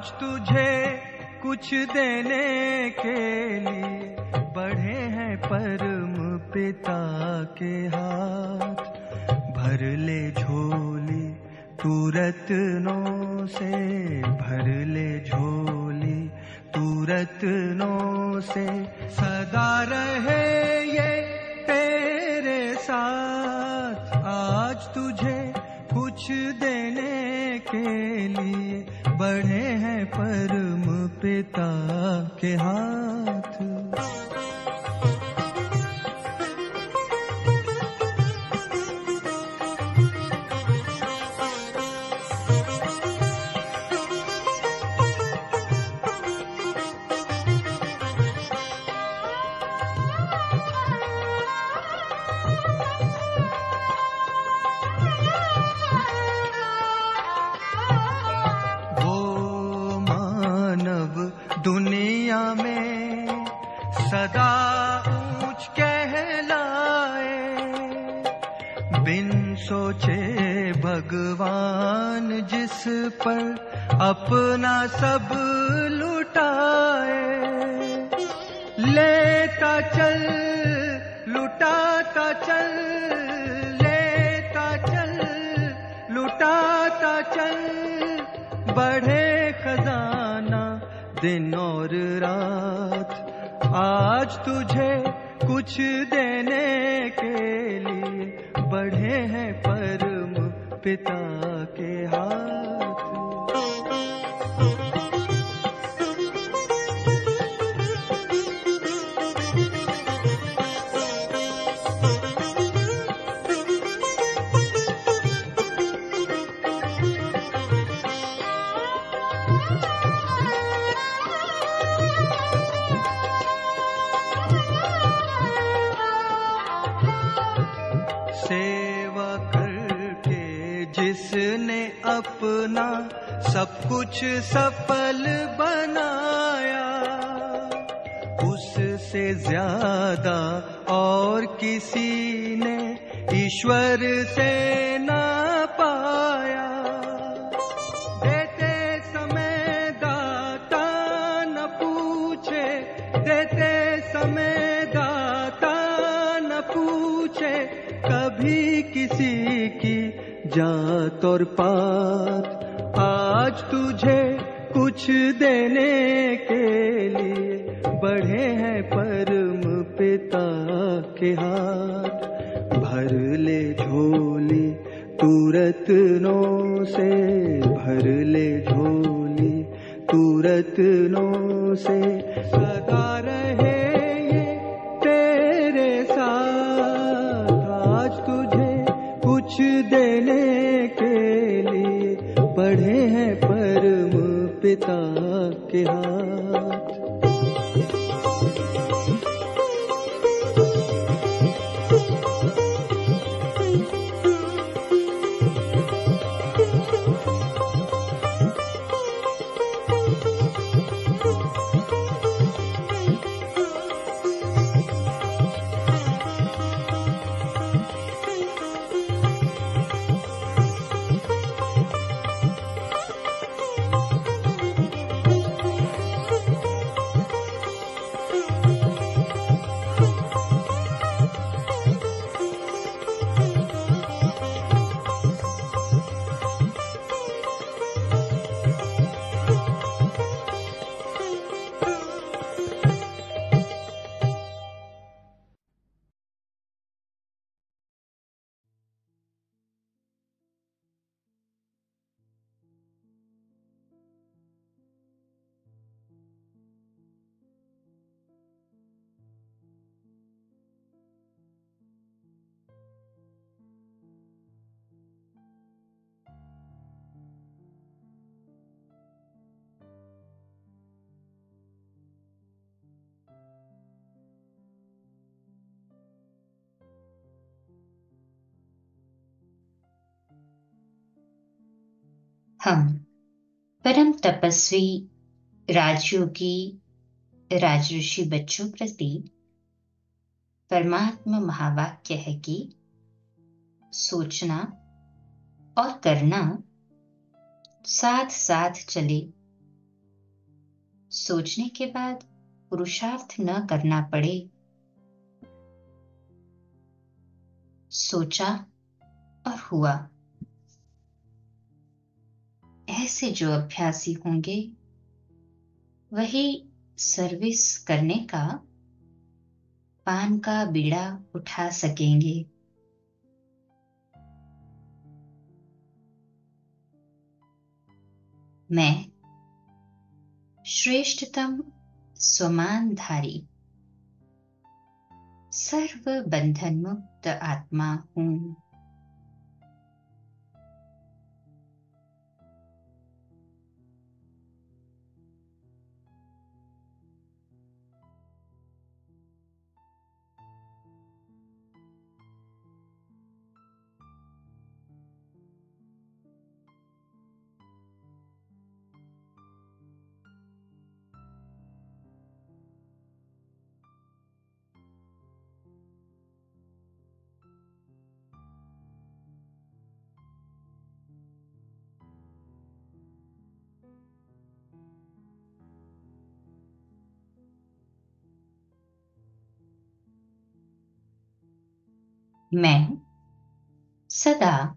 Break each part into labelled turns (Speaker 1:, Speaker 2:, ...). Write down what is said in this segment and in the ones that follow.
Speaker 1: आज तुझे कुछ देने के लिए बढ़े हैं परम पिता के हाथ। भर ले झोली तू रत्नों से, भर ले झोली तू रत्नों से, सदा रहे ये तेरे साथ। आज तुझे कुछ देने के लिए बढ़े हैं परम पिता के हाथ। दुनिया में सदा ऊंच कहलाए, बिन सोचे भगवान जिस पर अपना सब लुटाए। लेता चल लुटाता चल, लेता चल लुटाता चल, बढ़े खजाना दिन और रात। आज तुझे कुछ देने के लिए बढ़े हैं परम पिता के हाथ। सेवा करके जिसने अपना सब कुछ सफल बनाया, उससे ज्यादा और किसी ने ईश्वर से ना पाया। देते समय दाता न पूछे, देते समय दाता न पूछे, कभी किसी की जात और पात। आज तुझे कुछ देने के लिए बढ़े हैं परम पिता के हाथ। भर ले झोली तू रत्नों से, भर ले झोली तू रत्नों से, सदा रहे ये तेरे साथ। आज तुझे कुछ देने के लिए बढ़े हैं परम पिता के हाथ।
Speaker 2: हम परम तपस्वी राजयोगी राजऋषि बच्चों प्रति परमात्मा महावाक्य है कि सोचना और करना साथ साथ चले सोचने के बाद पुरुषार्थ न करना पड़े। सोचा और हुआ। ऐसे जो अभ्यासी होंगे वही सर्विस करने का पान का बीड़ा उठा सकेंगे। मैं श्रेष्ठतम स्वमानधारी सर्व बंधन मुक्त आत्मा हूं। मैं सदा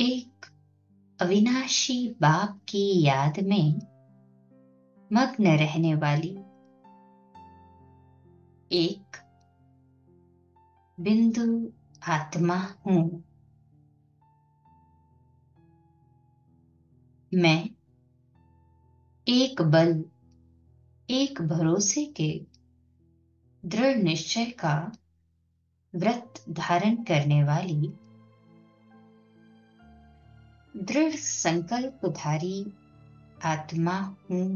Speaker 2: एक अविनाशी बाप की याद में मग्न रहने वाली एक बिंदु आत्मा हूं। मैं एक बल, एक भरोसे के दृढ़ निश्चय का व्रत धारण करने वाली दृढ़ संकल्पधारी आत्मा हूं।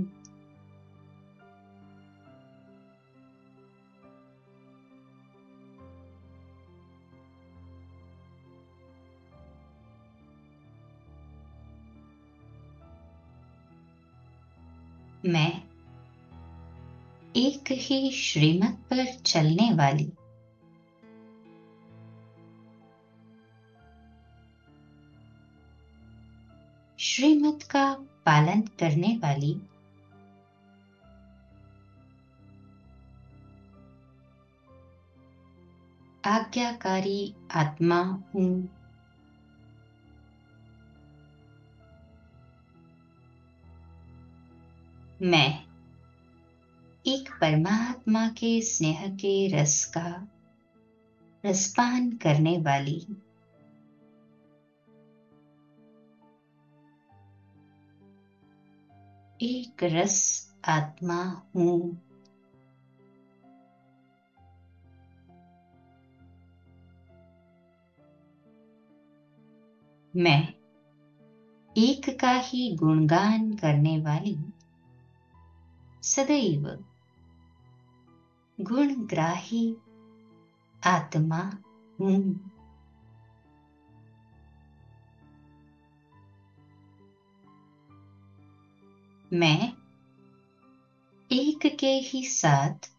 Speaker 2: मैं एक ही श्रीमत पर चलने वाली श्रीमत का पालन करने वाली आज्ञाकारी आत्मा हूं। मैं एक परमात्मा के स्नेह के रस का रसपान करने वाली एक रस आत्मा हूं। मैं एक का ही गुणगान करने वाली सदैव गुणग्राही आत्मा हूं। मैं एक के ही साथ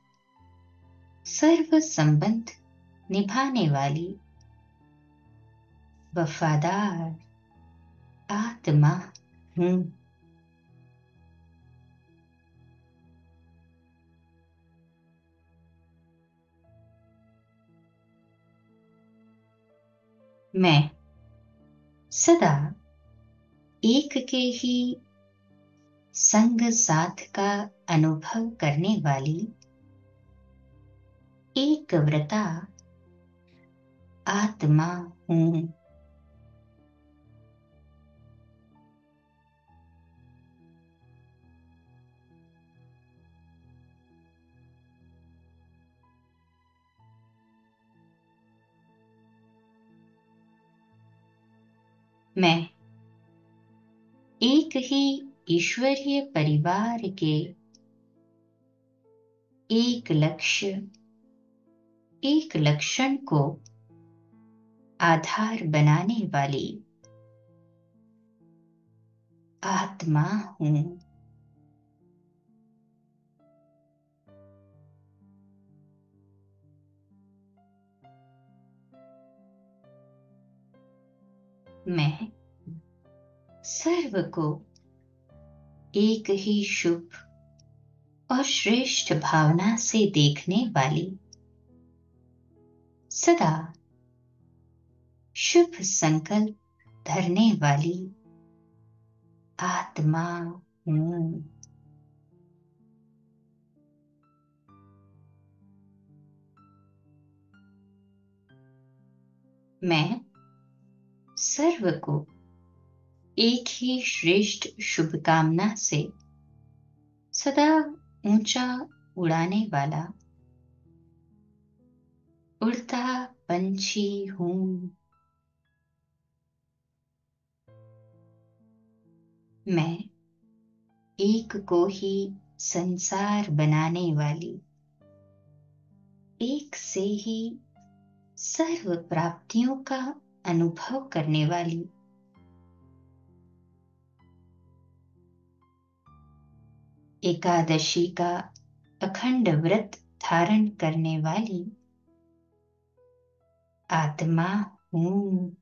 Speaker 2: सर्व संबंध निभाने वाली वफादार आत्मा हूं। मैं सदा एक के ही संग साथ का अनुभव करने वाली एक व्रता आत्मा हूं। मैं एक ही ईश्वरीय परिवार के एक लक्ष्य, एक लक्षण को आधार बनाने वाली आत्मा हूं। मैं सर्व को एक ही शुभ और श्रेष्ठ भावना से देखने वाली, सदा शुभ संकल्प धरने वाली आत्मा हूँ। मैं सर्व को एक ही श्रेष्ठ शुभकामना से सदा ऊंचा उड़ाने वाला उड़ता पंछी हूँ। मैं एक को ही संसार बनाने वाली, एक से ही सर्व प्राप्तियों का अनुभव करने वाली, एकादशी का अखंड व्रत धारण करने वाली आत्मा हूँ।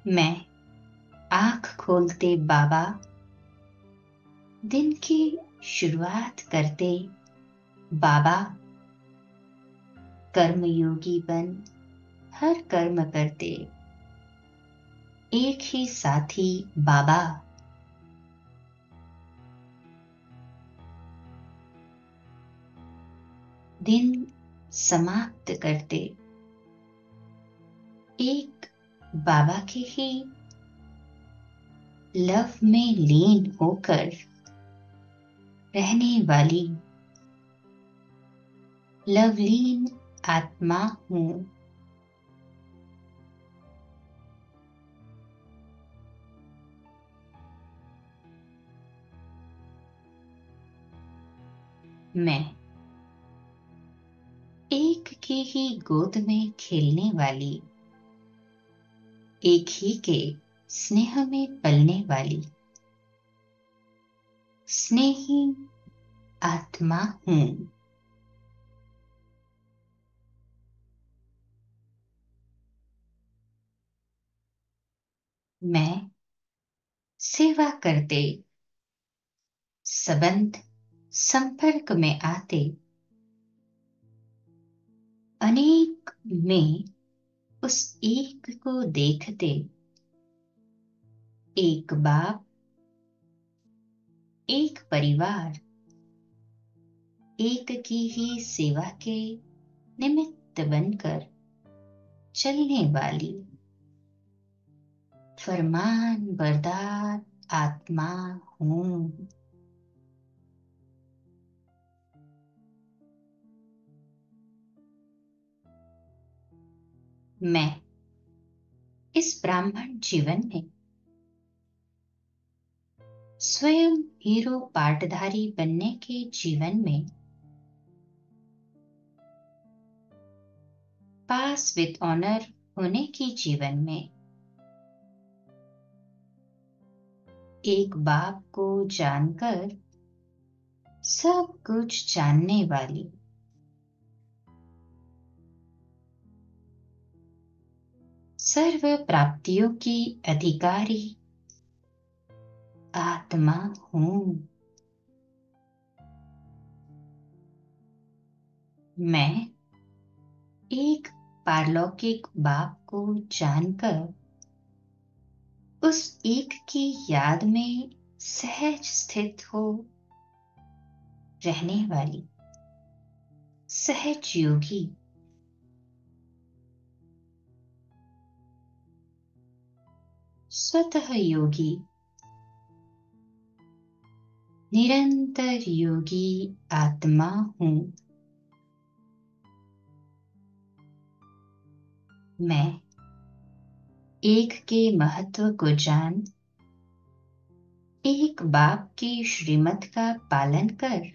Speaker 2: मैं आंख खोलते बाबा, दिन की शुरुआत करते बाबा, कर्मयोगी बन हर कर्म करते एक ही साथी बाबा। दिन समाप्त करते एक बाबा के ही लव में लीन होकर रहने वाली लवलीन आत्मा हूँ। मैं एक की ही गोद में खेलने वाली, एक ही के स्नेह में पलने वाली स्नेही आत्मा हूँ। मैं सेवा करते, संबंध संपर्क में आते अनेक में उस एक को देखते, एक बाप, एक परिवार, एक की ही सेवा के निमित्त बनकर चलने वाली फरमान बरदार आत्मा हूँ। मैं इस ब्राह्मण जीवन में स्वयं हीरो पाटधारी बनने के जीवन में पास विद ऑनर होने की जीवन में एक बाप को जानकर सब कुछ जानने वाली सर्व प्राप्तियों की अधिकारी आत्मा हूँ। मैं एक पारलौकिक बाप को जानकर उस एक की याद में सहज स्थित हो रहने वाली सहज योगी स्वतः योगी निरंतर योगी आत्मा हूँ। मैं एक के महत्व को जान एक बाप की श्रीमत का पालन कर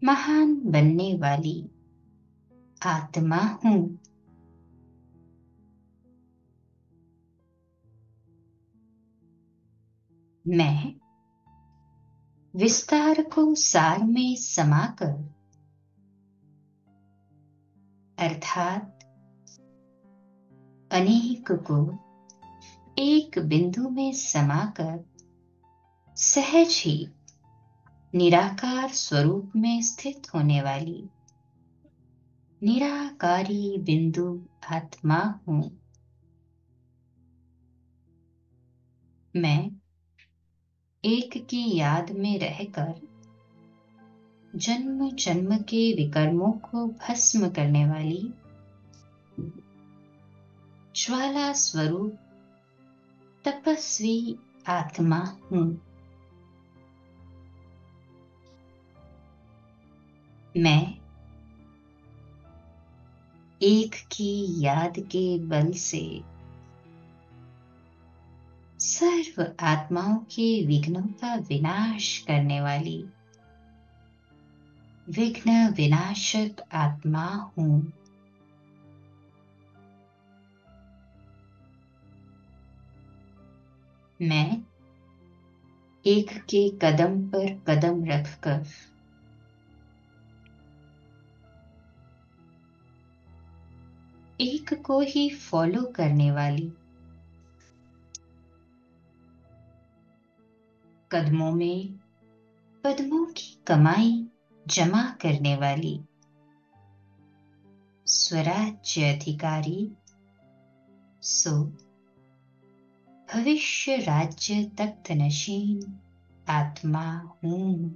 Speaker 2: महान बनने वाली आत्मा हूँ। मैं विस्तार को सार में समाकर अर्थात अनेक को एक बिंदु में समाकर सहज ही निराकार स्वरूप में स्थित होने वाली निराकारी बिंदु आत्मा हूं। मैं एक की याद में रहकर जन्म जन्म के विकर्मों को भस्म करने वाली ज्वाला स्वरूप तपस्वी आत्मा हूं। मैं एक की याद के बल से सर्व आत्माओं के विघ्नों का विनाश करने वाली विघ्न विनाशक आत्मा हूं। मैं एक के कदम पर कदम रखकर एक को ही फॉलो करने वाली कदमों में पद्मों की कमाई जमा करने वाली स्वराज्य अधिकारी सो भविष्य राज्य तख्त नशीन आत्मा हूं।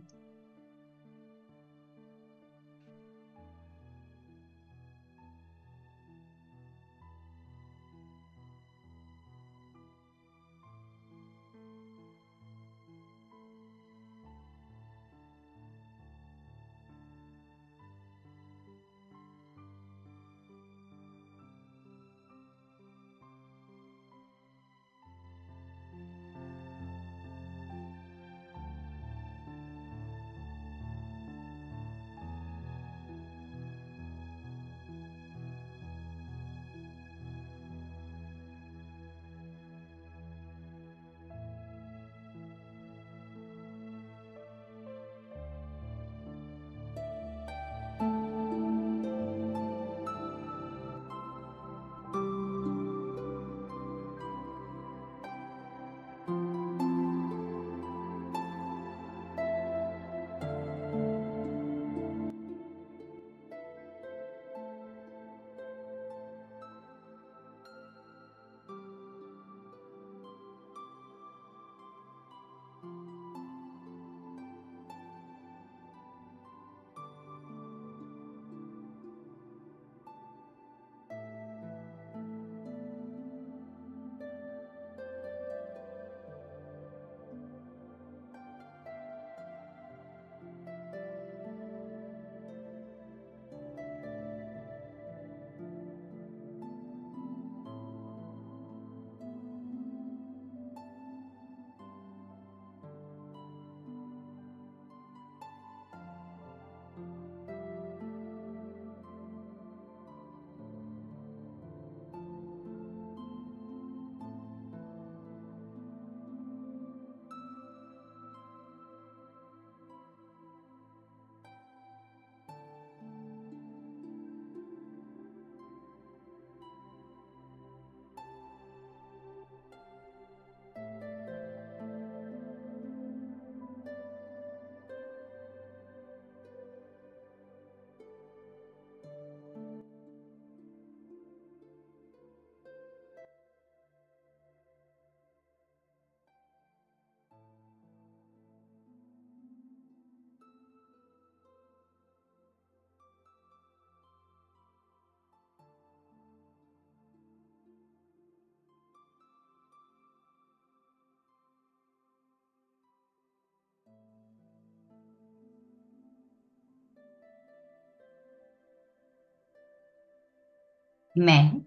Speaker 2: मैं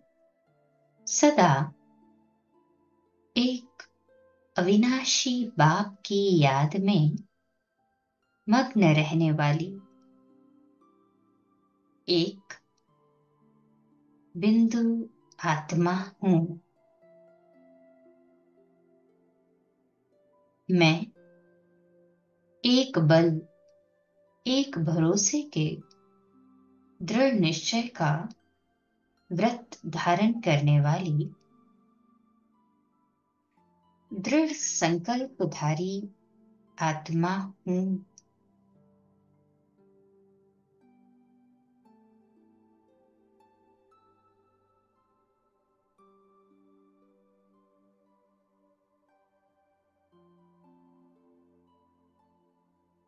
Speaker 2: सदा एक अविनाशी बाप की याद में मग्न रहने वाली एक बिंदु आत्मा हूं। मैं एक बल एक भरोसे के दृढ़ निश्चय का व्रत धारण करने वाली दृढ़ संकल्पधारी आत्मा हूँ।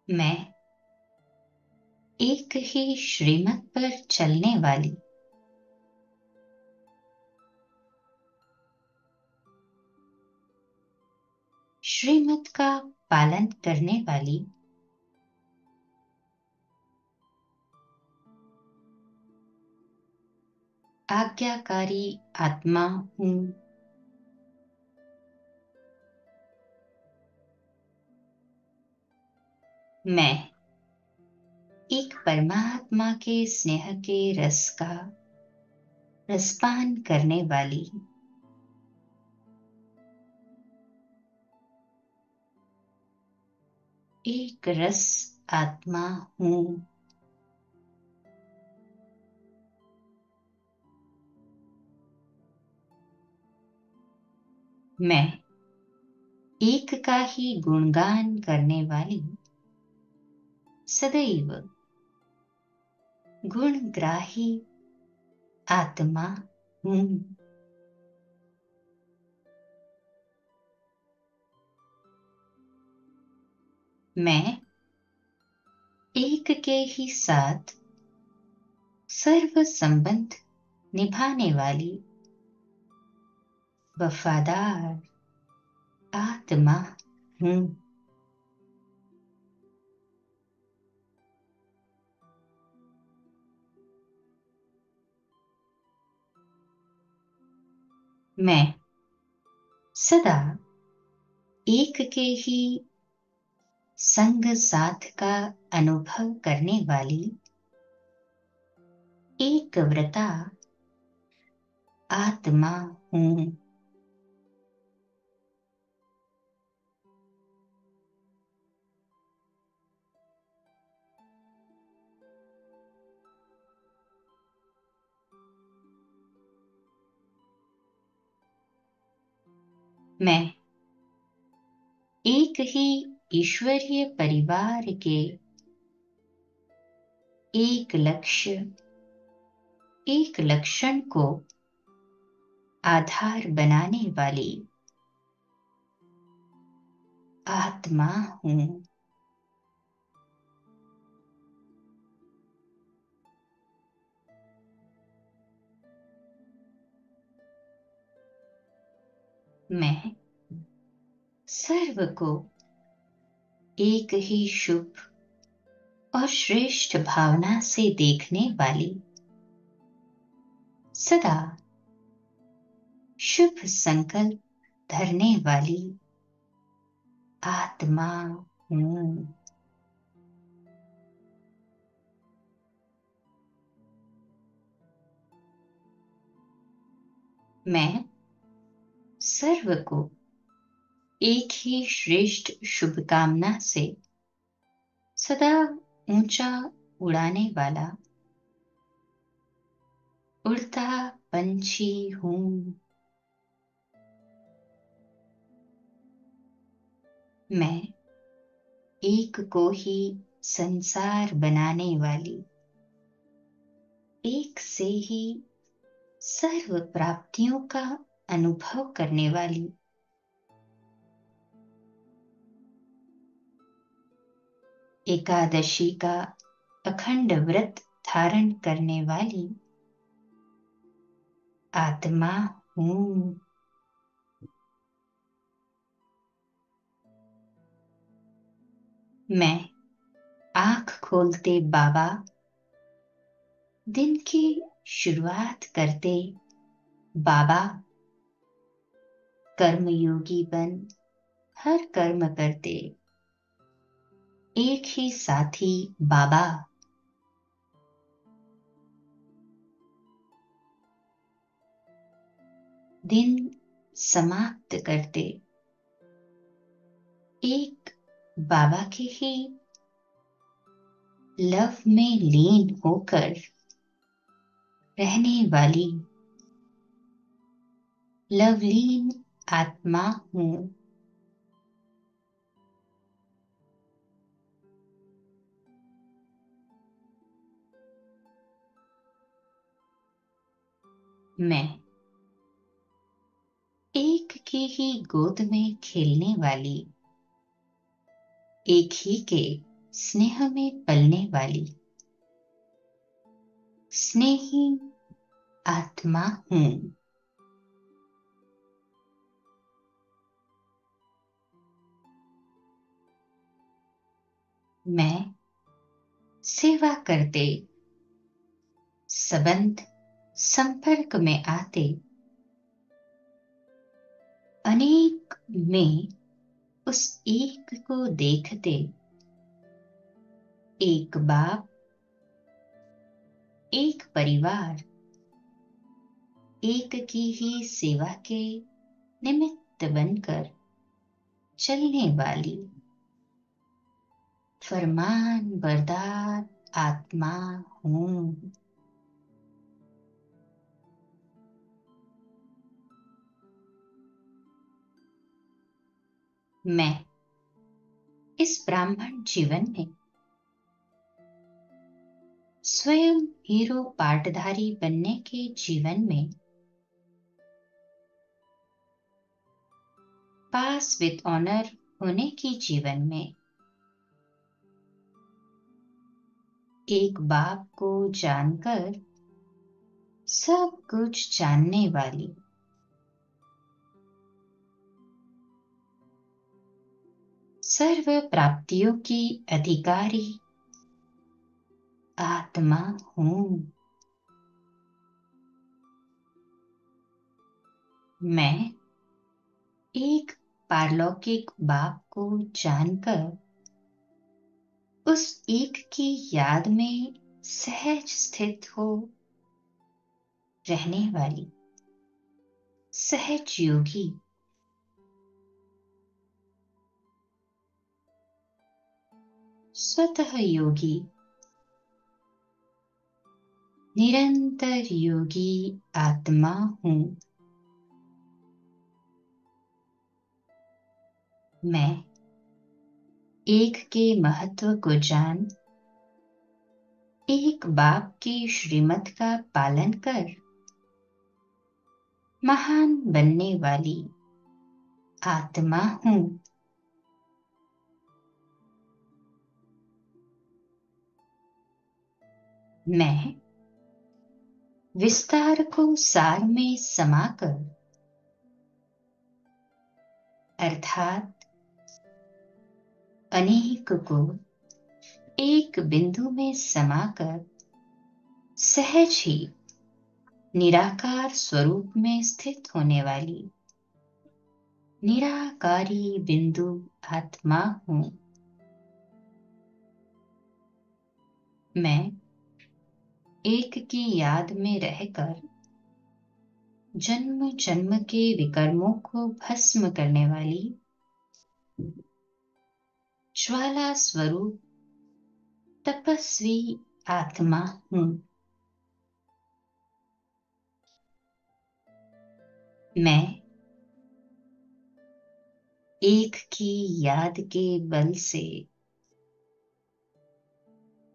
Speaker 2: मैं एक ही श्रीमत पर चलने वाली श्रीमत का पालन करने वाली आज्ञाकारी आत्मा हूँ। मैं एक परमात्मा के स्नेह के रस का रसपान करने वाली एक रस आत्मा हूँ। मैं एक का ही गुणगान करने वाली सदैव गुणग्राही आत्मा हूँ। मैं एक के ही साथ सर्व संबंध निभाने वाली वफादार आत्मा हूँ। मैं सदा एक के ही संग साथ का अनुभव करने वाली एक व्रता आत्मा हूँ। मैं एक ही ईश्वरीय परिवार के एक लक्ष्य एक लक्षण को आधार बनाने वाली आत्मा हूँ। मैं सर्व को एक ही शुभ और श्रेष्ठ भावना से देखने वाली सदा शुभ संकल्प धरने वाली आत्मा हूँ। मैं सर्व को एक ही श्रेष्ठ शुभकामना से सदा ऊंचा उड़ाने वाला उड़ता पंछी हूँ। मैं एक को ही संसार बनाने वाली एक से ही सर्व प्राप्तियों का अनुभव करने वाली एकादशी का अखंड व्रत धारण करने वाली आत्मा हूँ। मैं आंख खोलते बाबा दिन की शुरुआत करते बाबा कर्मयोगी बन हर कर्म करते एक ही साथी बाबा दिन समाप्त करते एक बाबा के ही लव में लीन होकर रहने वाली लवलीन आत्मा हूँ। मैं एक की ही गोद में खेलने वाली, एक ही के स्नेह में पलने वाली स्नेही आत्मा हूँ। मैं सेवा करते, संबंध संपर्क में आते, अनेक में उस एक को देखते, एक बाप, एक परिवार, एक की ही सेवा के निमित्त बनकर चलने वाली फरमान बरदार आत्मा हूँ। मैं इस ब्राह्मण जीवन में स्वयं हीरो पाटधारी बनने के जीवन में पास विद ऑनर होने की जीवन में एक बाप को जानकर सब कुछ जानने वाली सर्व प्राप्तियों की अधिकारी आत्मा हूँ। मैं एक पारलौकिक बाप को जानकर उस एक की याद में सहज स्थित हो रहने वाली सहज योगी स्वतः योगी निरंतर योगी आत्मा हूँ। मैं एक के महत्व को जान एक बाप की श्रीमत का पालन कर महान बनने वाली आत्मा हूँ। मैं विस्तार को सार में समाकर अर्थात अनेक को एक बिंदु में समाकर सहज ही निराकार स्वरूप में स्थित होने वाली निराकारी बिंदु आत्मा हूँ। मैं एक की याद में रहकर जन्म जन्म के विकर्मों को भस्म करने वाली ज्वाला स्वरूप तपस्वी आत्मा हूँ। मैं एक की याद के बल से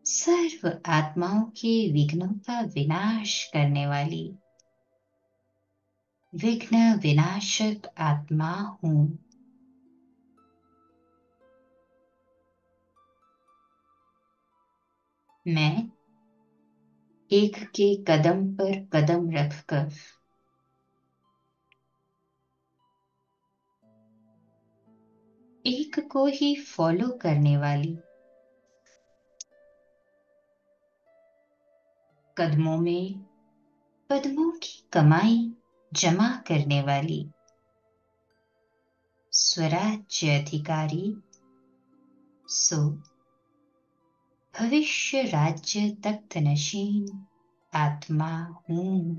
Speaker 2: सर्व आत्माओं के विघ्नों का विनाश करने वाली विघ्न विनाशक आत्मा हूँ। मैं एक के कदम पर कदम रखकर एक को ही फॉलो करने वाली कदमों में पद्मों की कमाई जमा करने वाली स्वराज्य अधिकारी सो भविष्य राज्य तख्त नशीन आत्मा हूँ।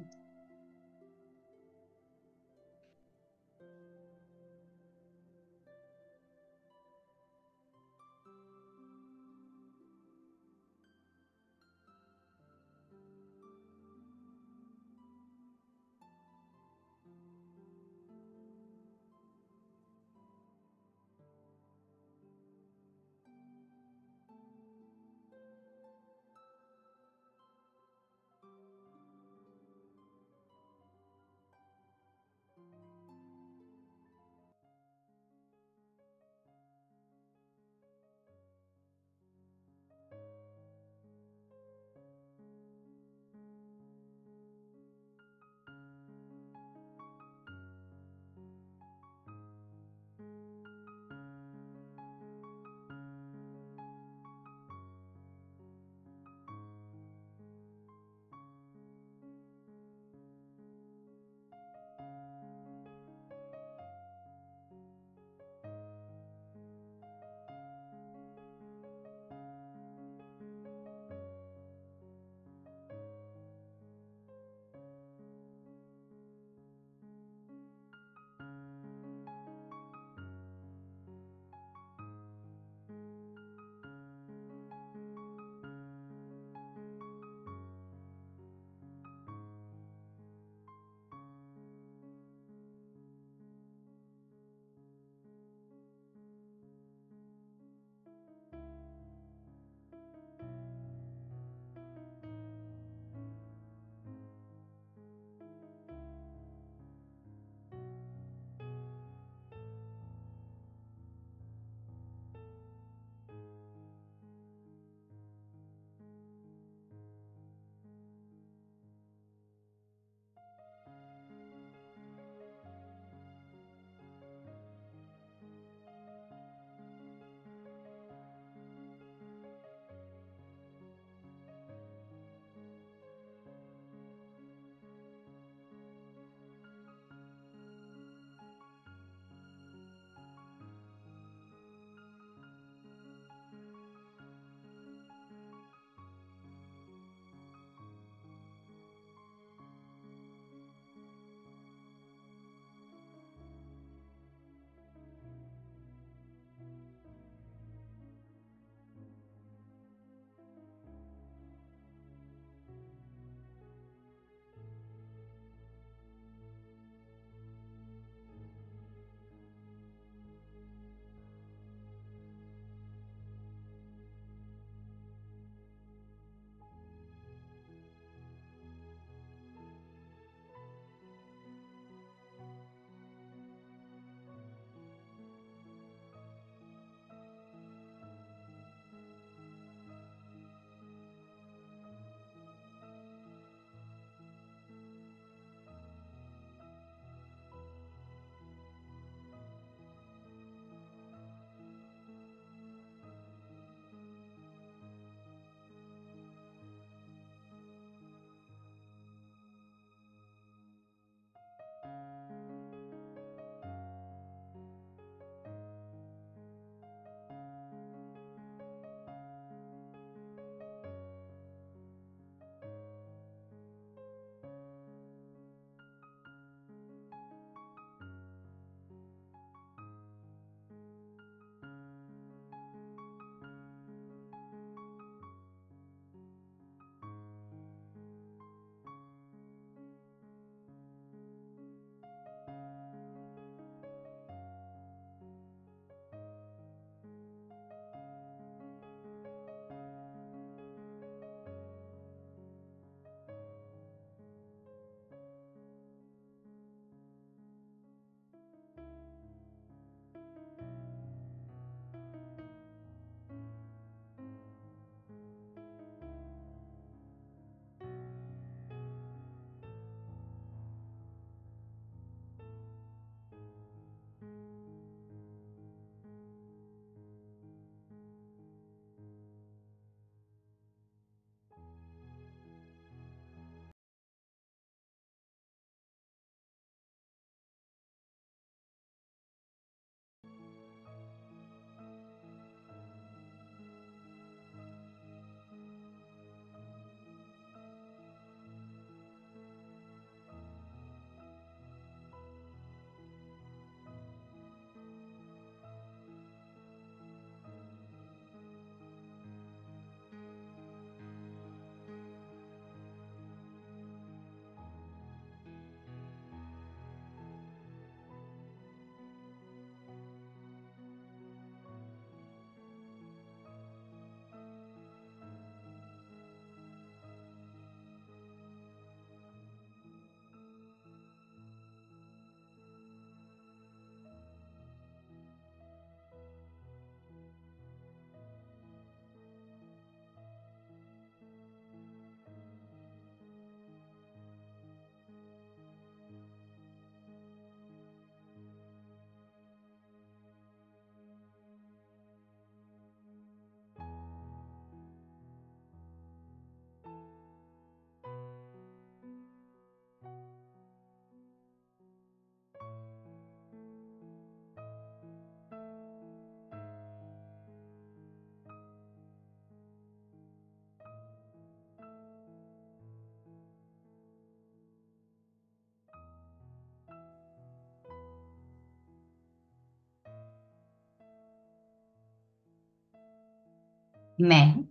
Speaker 2: मैं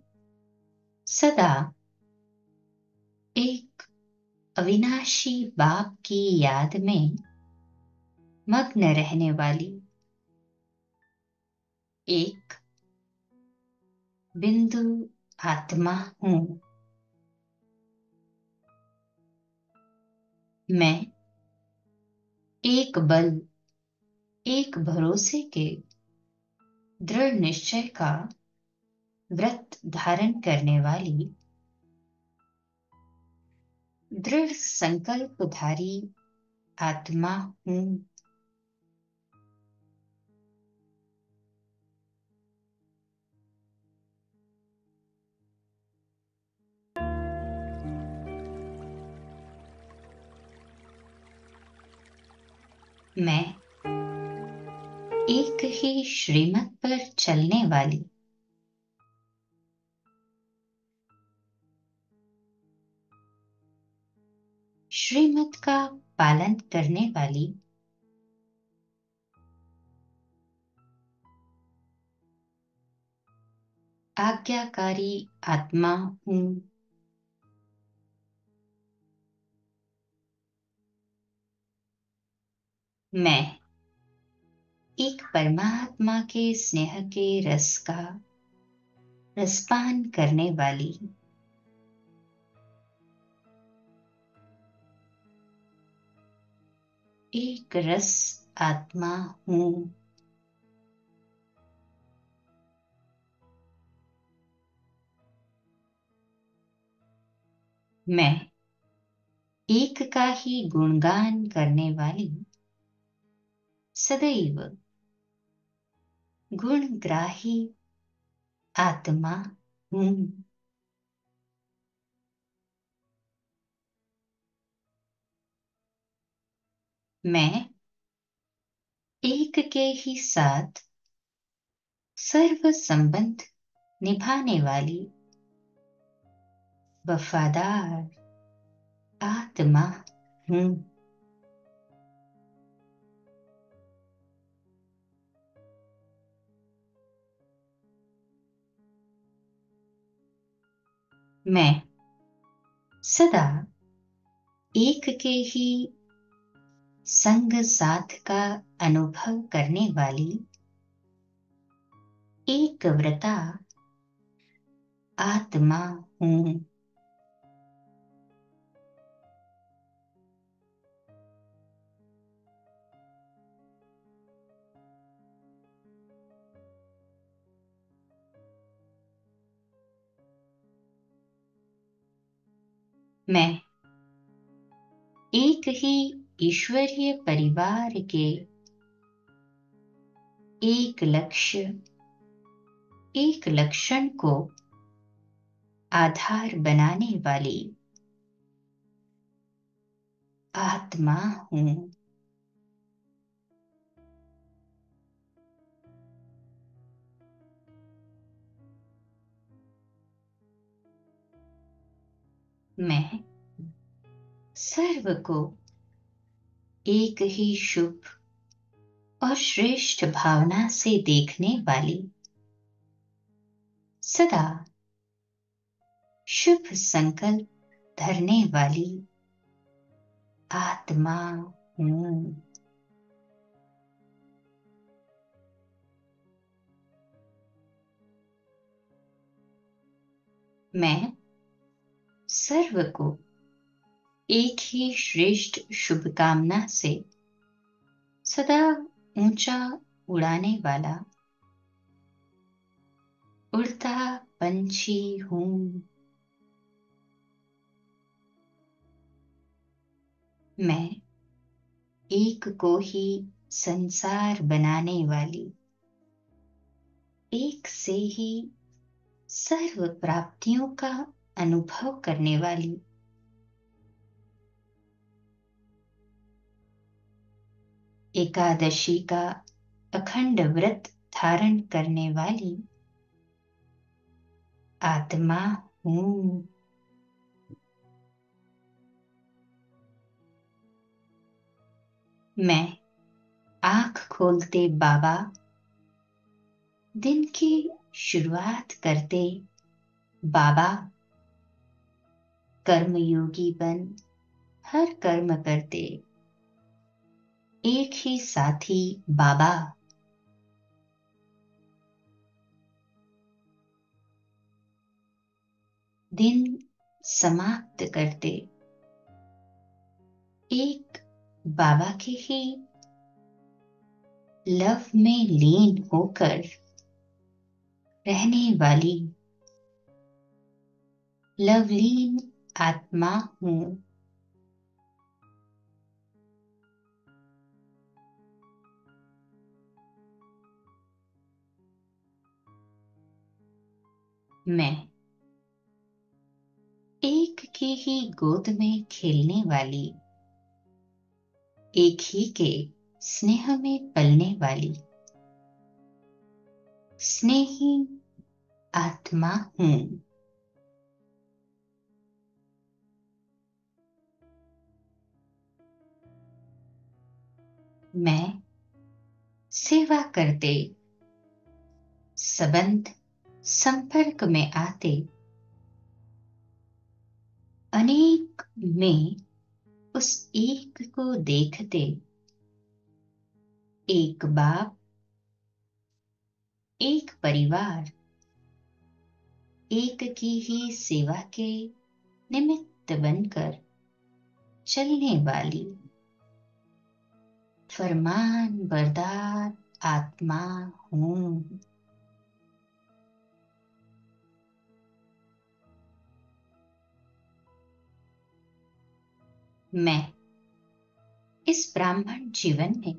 Speaker 2: सदा एक अविनाशी बाप की याद में मग्न रहने वाली एक बिंदु आत्मा हूँ। मैं एक बल, एक भरोसे के दृढ़ निश्चय का व्रत धारण करने वाली दृढ़ संकल्पधारी आत्मा हूँ। मैं एक ही श्रीमत पर चलने वाली श्रीमत का पालन करने वाली आज्ञाकारी आत्मा हूँ। मैं एक परमात्मा के स्नेह के रस का रसपान करने वाली एक रस आत्मा हूँ। मैं एक का ही गुणगान करने वाली सदैव गुणग्राही आत्मा हूँ। मैं एक के ही साथ सर्व संबंध निभाने वाली वफादार आत्मा हूँ। मैं सदा एक के ही संग साथ का अनुभव करने वाली एक व्रता आत्मा हूँ। मैं एक ही ईश्वरीय परिवार के एक लक्ष्य, एक लक्षण को आधार बनाने वाली आत्मा हूँ। मैं सर्व को एक ही शुभ और श्रेष्ठ भावना से देखने वाली सदा शुभ संकल्प धरने वाली आत्मा हूँ। मैं सर्व को एक ही श्रेष्ठ शुभकामना से सदा ऊंचा उड़ाने वाला उड़ता पंछी हूँ। मैं एक को ही संसार बनाने वाली एक से ही सर्व प्राप्तियों का अनुभव करने वाली एकादशी का अखंड व्रत धारण करने वाली आत्मा हूँ। मैं आंख खोलते बाबा दिन की शुरुआत करते बाबा कर्मयोगी बन हर कर्म करते, एक ही साथी बाबा। दिन समाप्त करते एक बाबा के ही लव में लीन होकर रहने वाली लवलीन आत्मा हूँ। मैं एक की ही गोद में खेलने वाली, एक ही के स्नेह में पलने वाली स्नेही आत्मा हूँ। मैं सेवा करते संबंध संपर्क में आते अनेक में उस एक को देखते, एक बाप एक परिवार एक की ही सेवा के निमित्त बनकर चलने वाली फरमान बरदार आत्मा हूँ। मैं इस ब्राह्मण जीवन में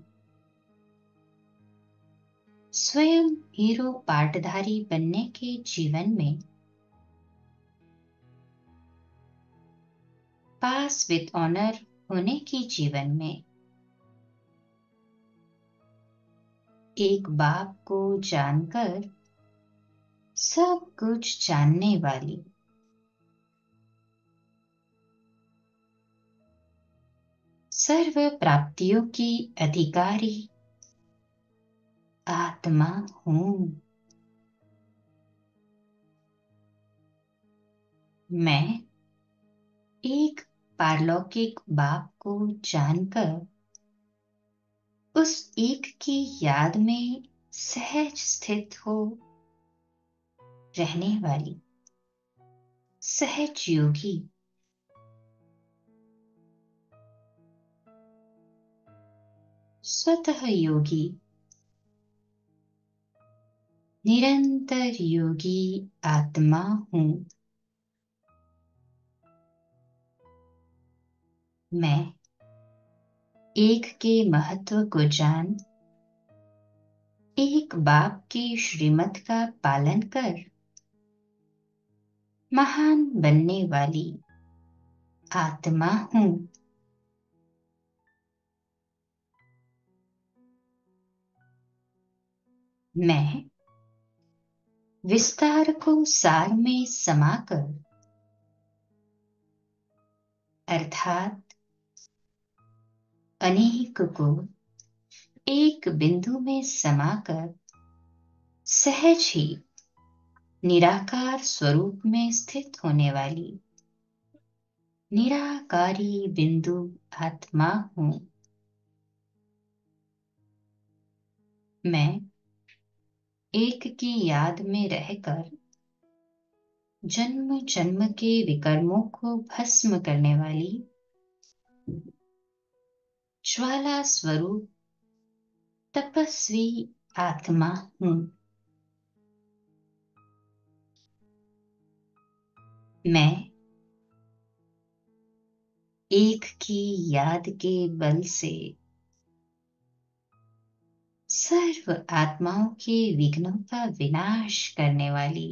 Speaker 2: स्वयं हीरो पाटधारी बनने के जीवन में पास विद ऑनर होने की जीवन में एक बाप को जानकर सब कुछ जानने वाली सर्व प्राप्तियों की अधिकारी आत्मा हूँ। मैं एक पारलौकिक बाप को जानकर उस एक की याद में सहज स्थित हो रहने वाली सहज योगी स्वतः योगी निरंतर योगी आत्मा हूँ। मैं एक के महत्व को जान एक बाप की श्रीमत का पालन कर महान बनने वाली आत्मा हूँ। मैं विस्तार को सार में समाकर अर्थात अनेक को एक बिंदु में समाकर सहज ही निराकार स्वरूप में स्थित होने वाली निराकारी बिंदु आत्मा हूँ। मैं एक की याद में रहकर जन्म जन्म के विकर्मों को भस्म करने वाली ज्वाला स्वरूप तपस्वी आत्मा हूँ। मैं एक की याद के बल से सर्व आत्माओं के विघ्नों का विनाश करने वाली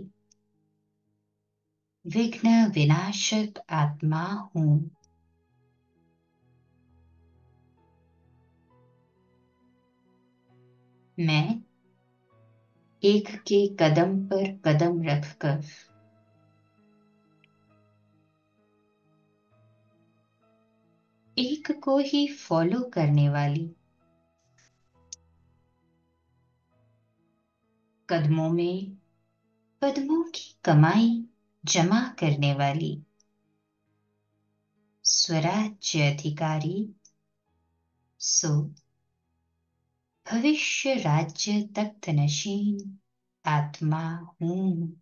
Speaker 2: विघ्न विनाशक आत्मा हूँ। मैं एक के कदम पर कदम रखकर एक को ही फॉलो करने वाली कदमों में पद्मों की कमाई जमा करने वाली स्वराज्य अधिकारी, सो भविष्य राज्य तख्त नशीन आत्मा हूं।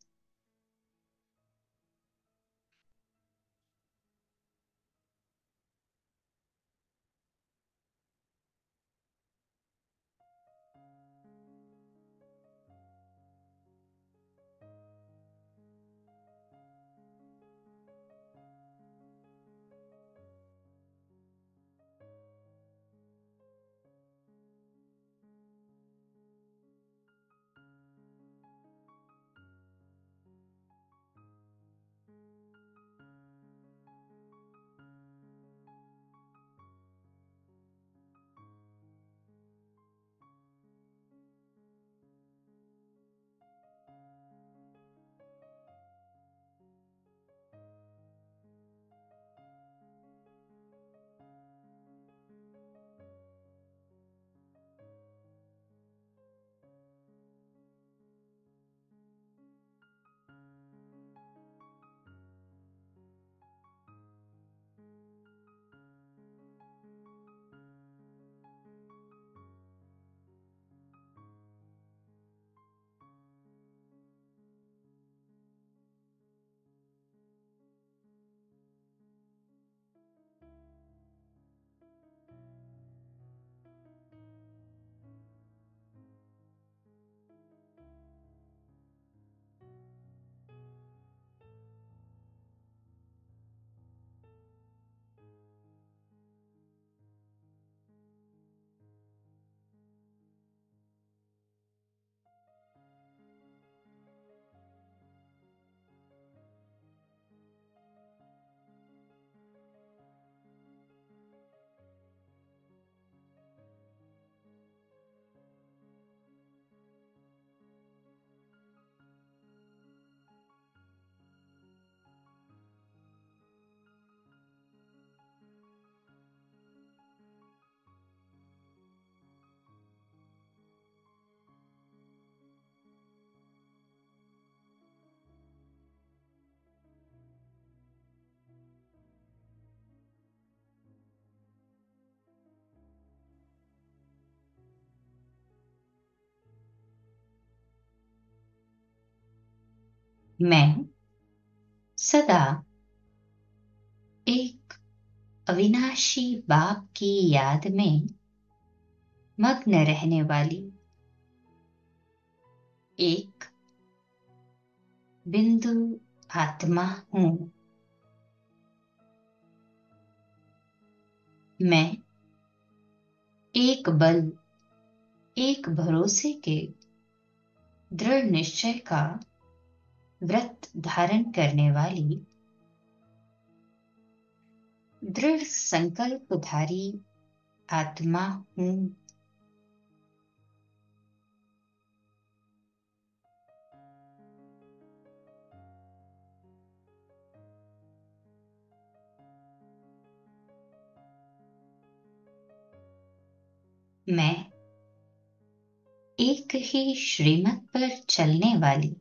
Speaker 2: मैं सदा एक अविनाशी बाप की याद में मग्न रहने वाली एक बिंदु आत्मा हूं। मैं एक बल, एक भरोसे के दृढ़ निश्चय का व्रत धारण करने वाली दृढ़ संकल्पधारी आत्मा हूं। मैं एक ही श्रीमत पर चलने वाली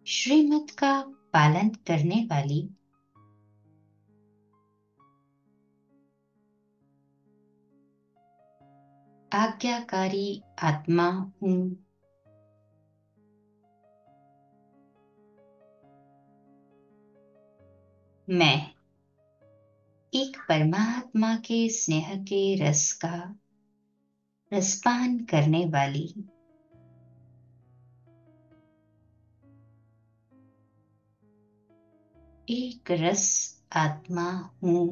Speaker 2: श्रीमत का पालन करने वाली आज्ञाकारी आत्मा हूं। मैं एक परमात्मा के स्नेह के रस का रसपान करने वाली एक रस आत्मा हूं।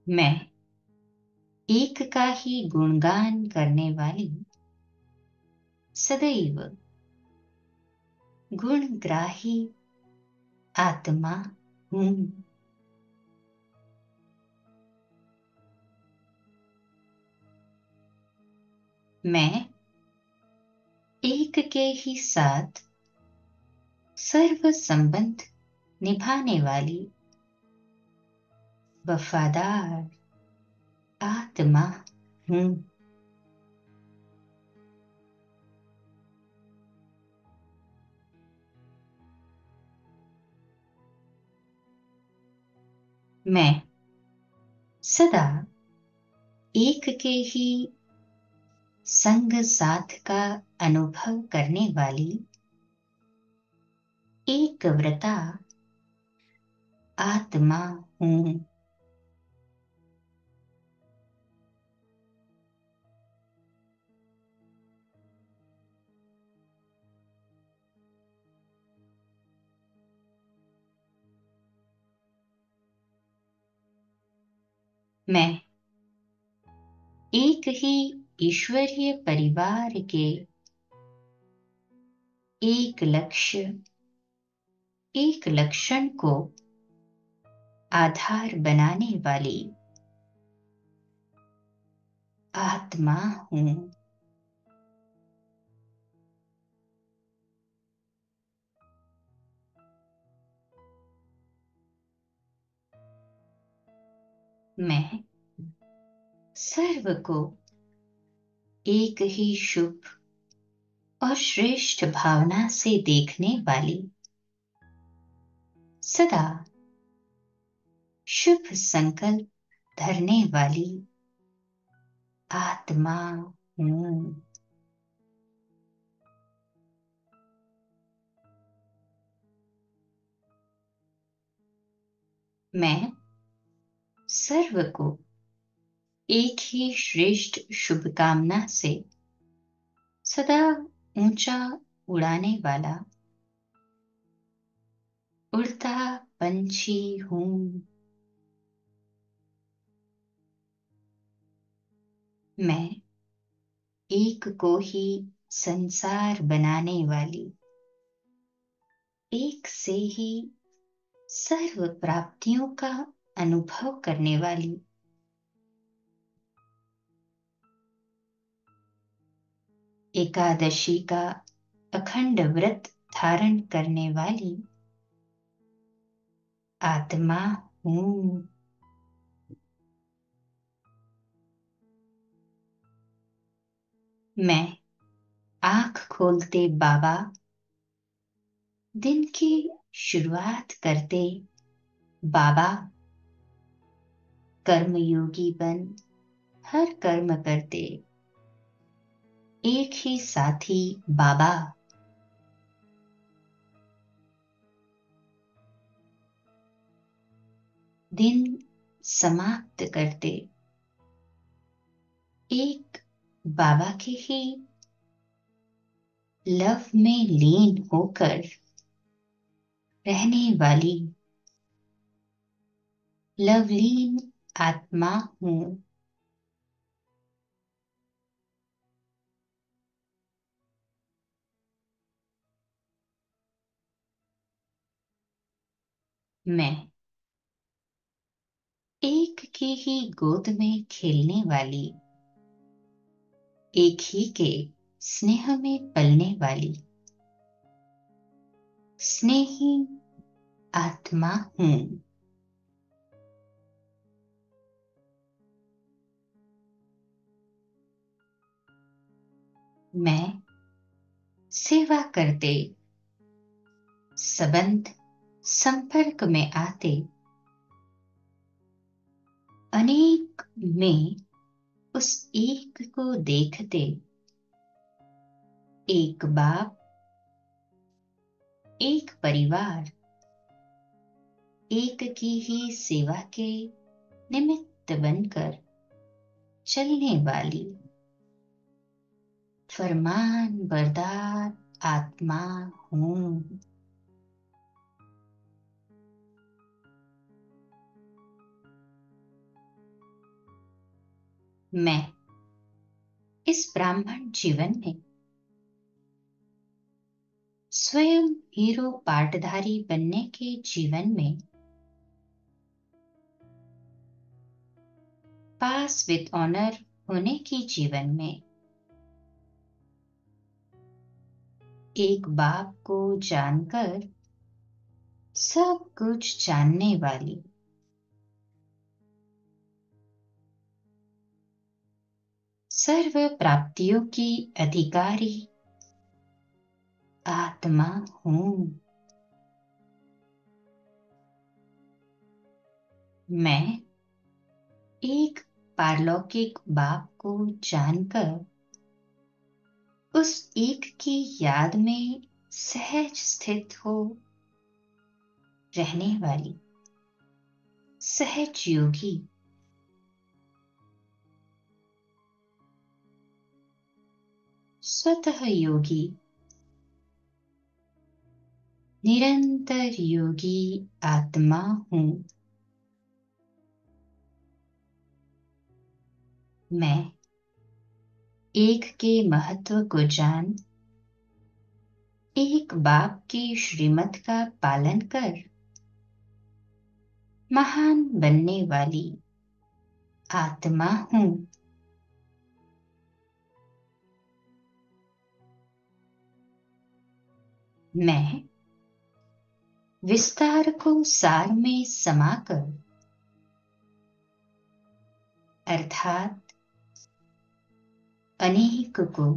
Speaker 2: मैं एक का ही गुणगान करने वाली सदैव गुणग्राही आत्मा हूं। मैं एक के ही साथ सर्व संबंध निभाने वाली वफादार आत्मा हूँ। मैं सदा एक के ही संग साथ का अनुभव करने वाली एक व्रता आत्मा हूँ। मैं एक ही ईश्वरीय परिवार के एक लक्ष्य, एक लक्षण को आधार बनाने वाली आत्मा हूँ। मैं सर्व को एक ही शुभ और श्रेष्ठ भावना से देखने वाली, सदा शुभ संकल्प धरने वाली आत्मा हूँ। मैं सर्व को एक ही श्रेष्ठ शुभकामना से सदा ऊंचा उड़ाने वाला उड़ता पंछी हूँ। मैं एक को ही संसार बनाने वाली, एक से ही सर्व प्राप्तियों का अनुभव करने वाली एकादशी का अखंड व्रत धारण करने वाली आत्मा हूँ। मैं आंख खोलते बाबा, दिन की शुरुआत करते बाबा, कर्मयोगी बन हर कर्म करते एक ही साथी बाबा, दिन समाप्त करते एक बाबा के ही लव में लीन होकर रहने वाली लवलीन आत्मा हूँ। मैं एक की ही गोद में खेलने वाली, एक ही के स्नेह में पलने वाली स्नेही आत्मा हूँ। मैं सेवा करते, संबंध संपर्क में आते अनेक में उस एक को देखते एक बाप, एक परिवार, एक की ही सेवा के निमित्त बनकर चलने वाली फरमान बरदार आत्मा हूँ। मैं इस ब्राह्मण जीवन में स्वयं हीरो पाटधारी बनने के जीवन में पास विद ऑनर होने की जीवन में एक बाप को जानकर सब कुछ जानने वाली, सर्व प्राप्तियों की अधिकारी आत्मा हूँ। मैं एक पारलौकिक बाप को जानकर उस एक की याद में सहज स्थित हो रहने वाली सहज योगी, स्वतः योगी, निरंतर योगी आत्मा हूँ। मैं एक के महत्व को जान एक बाप की श्रीमत का पालन कर महान बनने वाली आत्मा हूँ। मैं विस्तार को सार में समाकर अर्थात अनेक को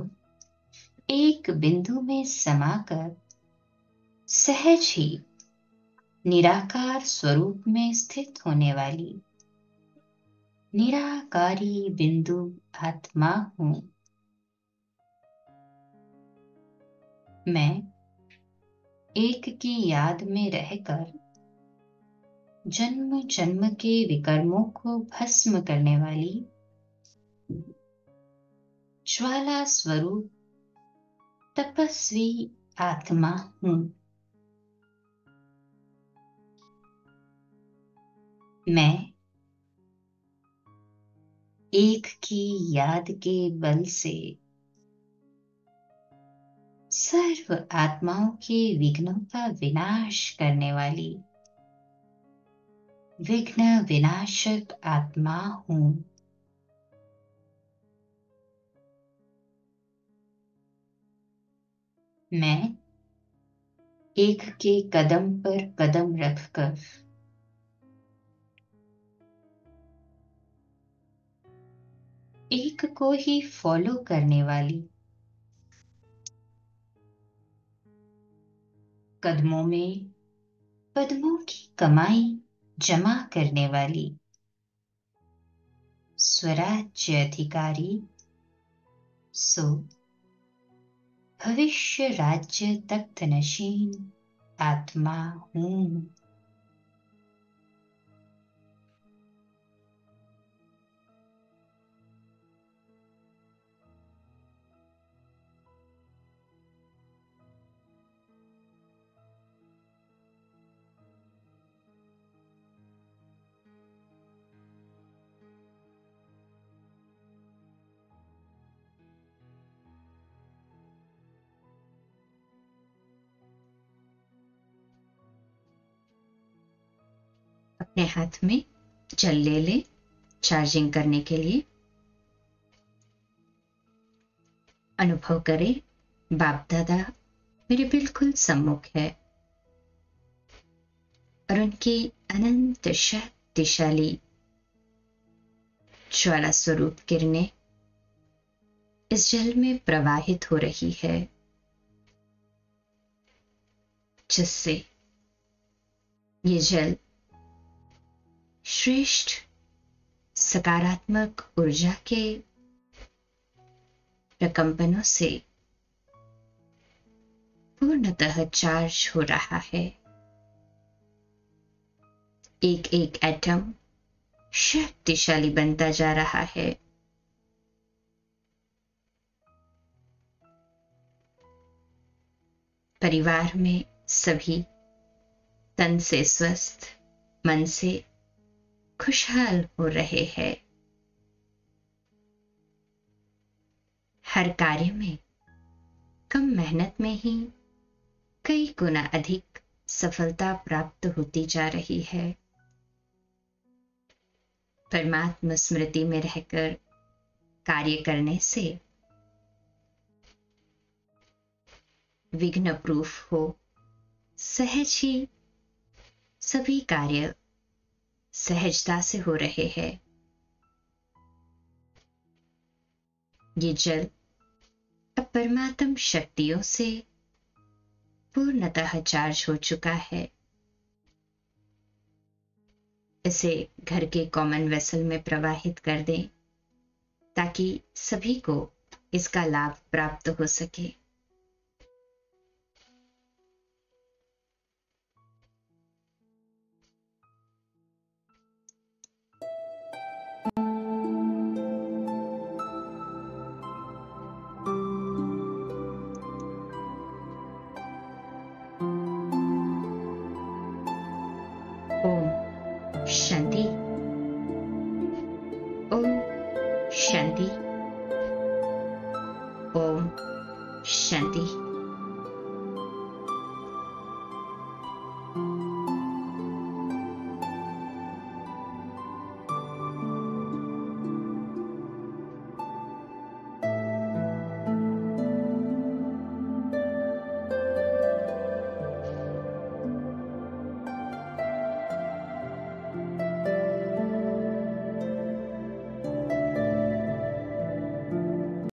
Speaker 2: एक बिंदु में समाकर सहज ही निराकार स्वरूप में स्थित होने वाली निराकारी बिंदु आत्मा हूँ। मैं एक की याद में रहकर जन्म जन्म के विकर्मों को भस्म करने वाली ज्वाला स्वरूप तपस्वी आत्मा हूँ। मैं एक की याद के बल से सर्व आत्माओं के विघ्नों का विनाश करने वाली विघ्न विनाशक आत्मा हूँ। मैं एक के कदम पर कदम रखकर एक को ही फॉलो करने वाली कदमों में पद्मों की कमाई जमा करने वाली स्वराज्य अधिकारी सो भविष्य राज्य तख्त नशीन आत्मा हूँ। अपने हाथ में जल ले ले चार्जिंग करने के लिए। अनुभव करें बाप दादा मेरे बिल्कुल सम्मुख है और उनकी अनंत शक्तिशाली ज्वाला स्वरूप किरणें इस जल में प्रवाहित हो रही है, जिससे ये जल श्रेष्ठ सकारात्मक ऊर्जा के प्रकंपनों से पूर्णतः चार्ज हो रहा है। एक एक एटम शक्तिशाली बनता जा रहा है। परिवार में सभी तन से स्वस्थ, मन से खुशहाल हो रहे हैं। हर कार्य में कम मेहनत में ही कई गुना अधिक सफलता प्राप्त होती जा रही है। परमात्मा स्मृति में रहकर कार्य करने से विघ्न प्रूफ हो सहज ही सभी कार्य सहजता से हो रहे हैं। ये जल अब परमात्म शक्तियों से पूर्णतः चार्ज हो चुका है। इसे घर के कॉमन वेसल में प्रवाहित कर दें ताकि सभी को इसका लाभ प्राप्त हो सके। ओम शांति। ओम शांति। ओम शांति।